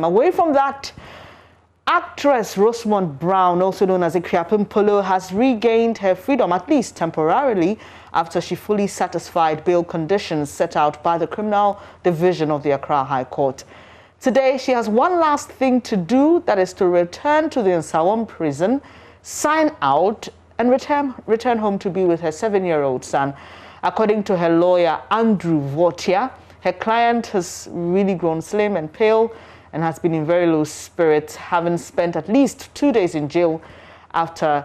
Away from that, actress Rosamund Brown, also known as Akuapem Poloo, has regained her freedom, at least temporarily, after she fully satisfied bail conditions set out by the Criminal Division of the Accra High Court. Today, she has one last thing to do, that is to return to the Nsawam prison, sign out, and return home to be with her 7-year-old son. According to her lawyer, Andrew Votia, her client has really grown slim and pale and has been in very low spirits, having spent at least 2 days in jail after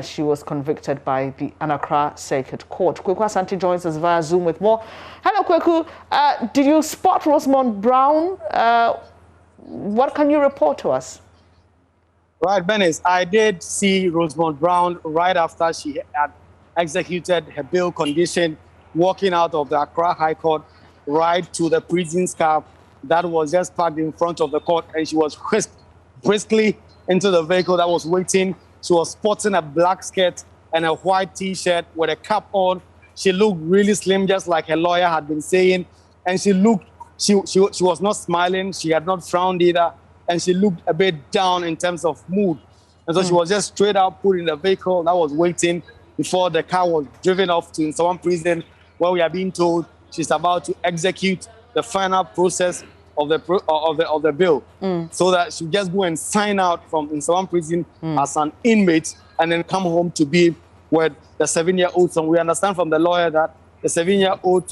she was convicted by the Accra Circuit Court. Kweku Asante joins us via Zoom with more. Hello, Kweku. Did you spot Rosamund Brown? What can you report to us? Right, Benis, I did see Rosamund Brown right after she had executed her bail condition, walking out of the Accra High Court right to the prison's car that was just parked in front of the court, and she was whisked briskly into the vehicle that was waiting. She was sporting a black skirt and a white T-shirt with a cap on. She looked really slim, just like her lawyer had been saying. And she was not smiling. She had not frowned either. And she looked a bit down in terms of mood. And so she was just straight out put in the vehicle that was waiting before the car was driven off to Nsawam prison, where we are being told she's about to execute the final process of the bill, so that she just go and sign out from Nsawam prison as an inmate and then come home to be with the 7-year-old son. We understand from the lawyer that the 7-year-old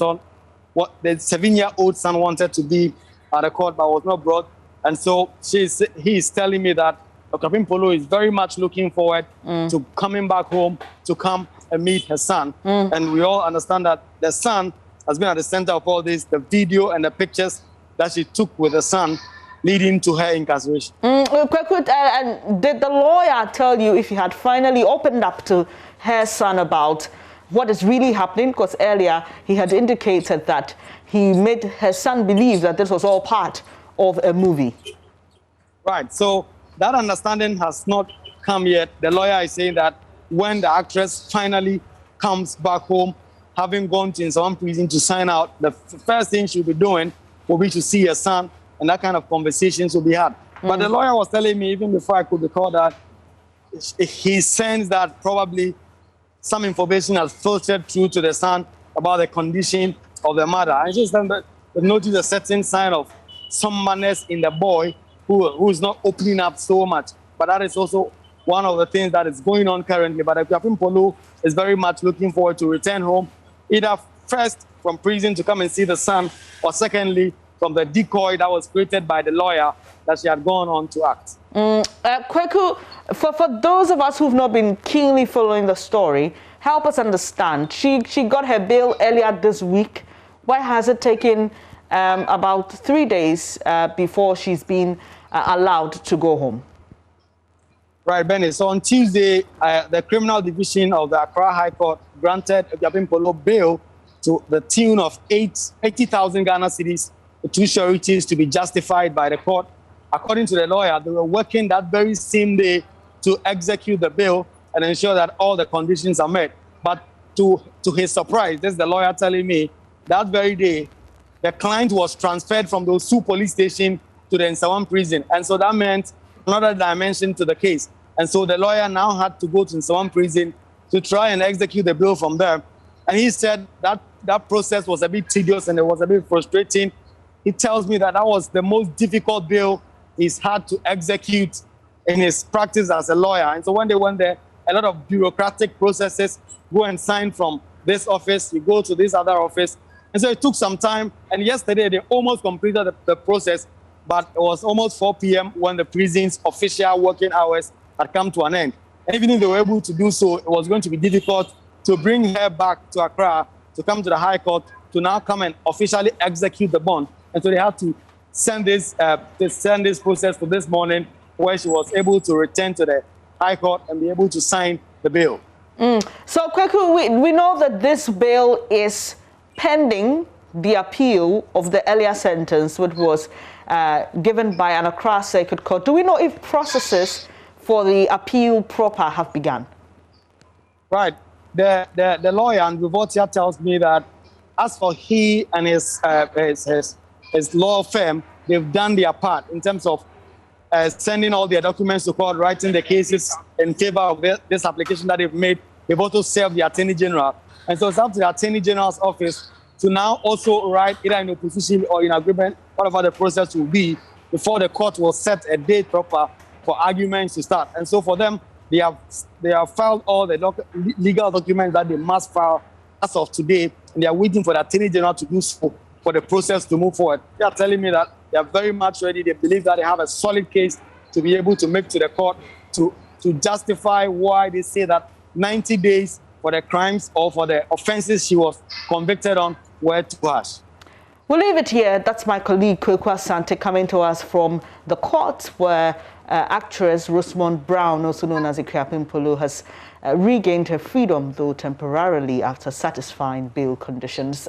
son wanted to be at the court but was not brought, and so he is telling me that Akuapem Poloo is very much looking forward to coming back home to come and meet her son. And we all understand that the son has been at the center of all this, the video and the pictures that she took with her son, leading to her incarceration. And did the lawyer tell you if he had finally opened up to her son about what is really happening? Because earlier he had indicated that he made her son believe that this was all part of a movie. Right, so that understanding has not come yet. The lawyer is saying that when the actress finally comes back home, having gone to Nsawam prison to sign out, the first thing she'll be doing will be to see her son, and that kind of conversations will be had. But the lawyer was telling me, even before I could recall that, he sensed that probably some information has filtered through to the son about the condition of the mother. I just noticed a certain sign of somberness in the boy who is not opening up so much. But that is also one of the things that is going on currently. But Akuapem Poloo is very much looking forward to return home, either first from prison to come and see the son, or secondly, from the decoy that was created by the lawyer that she had gone on to act. Kweku, for those of us who've not been keenly following the story, help us understand. She got her bail earlier this week. Why has it taken about 3 days before she's been allowed to go home? Right, Benny. So on Tuesday, the Criminal Division of the Accra High Court granted Akuapem Poloo bail to the tune of 80,000 Ghana cedis, the two sureties to be justified by the court. According to the lawyer, they were working that very same day to execute the bail and ensure that all the conditions are met. But to his surprise, this is the lawyer telling me, that very day, the client was transferred from those two police stations to the Nsawam prison. And so that meant another dimension to the case. And so the lawyer now had to go to Nsawam prison to try and execute the bail from there. And he said that that process was a bit tedious and it was a bit frustrating. He tells me that that was the most difficult bail he's had to execute in his practice as a lawyer. And so when they went there, a lot of bureaucratic processes, go and sign from this office, you go to this other office. And so it took some time. And yesterday, they almost completed the process, but it was almost 4 p.m. when the prison's official working hours had come to an end. And even if they were able to do so, it was going to be difficult to bring her back to Accra, to come to the High Court, to now come and officially execute the bond. And so they had to send this process to this morning, where she was able to return to the High Court and be able to sign the bail. So, Kweku, we know that this bail is pending the appeal of the earlier sentence, which was given by an Accra Circuit Court. Do we know if processes for the appeal proper have begun? Right. The lawyer, Andrew tells me that as for he and his law firm, they've done their part in terms of sending all their documents to court, writing the cases in favor of this application that they've made. They've also served the Attorney General. And so it's up to the Attorney General's office to now also write either in opposition or in agreement, whatever the process will be, before the court will set a date proper for arguments to start. And so for them, they have filed all the legal documents that they must file as of today, and they are waiting for the Attorney General to do so for the process to move forward. They are telling me that they are very much ready. They believe that they have a solid case to be able to make to the court to justify why they say that 90 days for the crimes or for the offenses she was convicted on were too harsh. We'll leave it here. That's my colleague Kwekwa Sante coming to us from the court where actress Rosamond Brown, also known as Akuapem Poloo, has regained her freedom, though temporarily, after satisfying bail conditions.